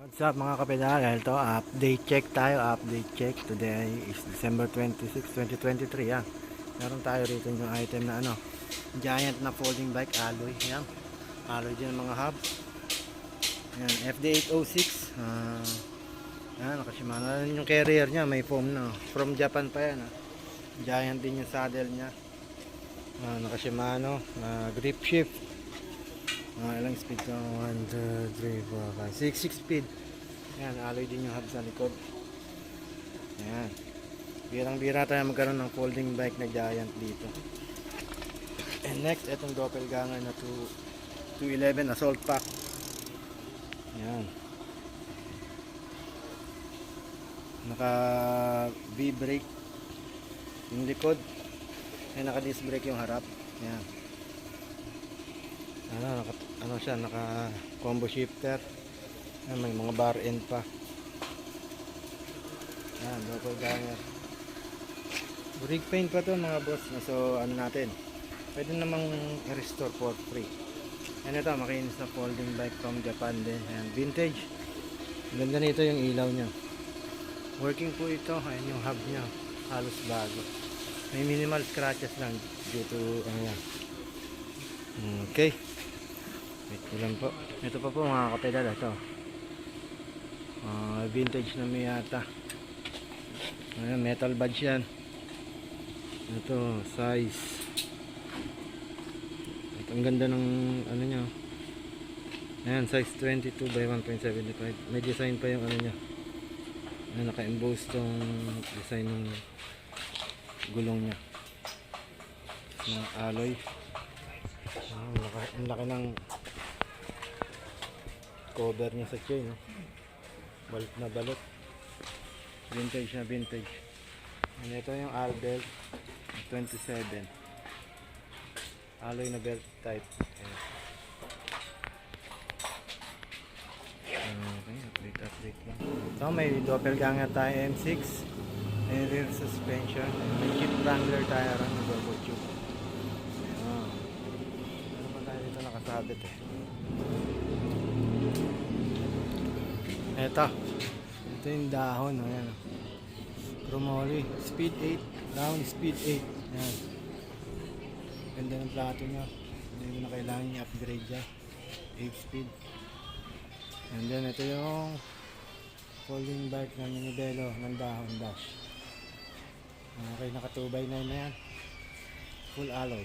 What's up mga kapedal? Ito, update check tayo. Update check. Today is December 26, 2023. Yan. Meron tayo rito yung item na giant na folding bike alloy. Yan. Alloy din ng mga hub. Yan. FD806. Yan. Nakashimano rin yung carrier niya. May foam na. From Japan pa yan. Giant din yung saddle niya. Nakashimano. Grip shift. Ilang speed ko? 1, 2, 3, 4, 5, 6 speed. Ayan, alloy din yung hub sa likod. Ayan. Birang-bira tayo magkaroon ng folding bike na giant dito. And next, itong doppelganger na 211 assault pack. Ayan. Naka V-brake yung likod. Ayan, naka disc brake yung harap. Ayan. Naka combo shifter. Ayan, may mga bar end pa. Ayan, doppelganger. Brake paint pa to mga boss. So natin, pwede namang i-restore for free. Ayan, ito makinis na folding bike from Japan din. Ayan, vintage. Ganda nito yung ilaw nya. Working po ito. Ayan yung hub nya, halos bago. May minimal scratches lang due to ayan. Okay. Wait ko lang po. Ito pa po mga kapedal. Ito vintage na Miyata. Ayan, metal badge yan. Ito size. Ito ang ganda ng nya. Ayan, size 22 by 1.75. May design pa yung nya. Ayan, naka-emboss tong design ng gulong nya ng alloy. Ang laki ng cover niya sa chain, balot na balot. Vintage na vintage. And ito yung Albert 27 alloy na belt type. Okay, update lang. So may doppelganger tayo M6, may rear suspension, may Jeep Wrangler tayo ron na double tube. Ano pa tayo dito nakasabit ito yung dahon. Ayan, chromoly speed 8 down, speed 8. Ayan, ganda ng plato nya, hindi mo na kailangan i-upgrade dyan. 8 speed. And then ito yung folding bike ng Minibelo ng dahon dash. Okay, naka 2x9 na yan, full alloy.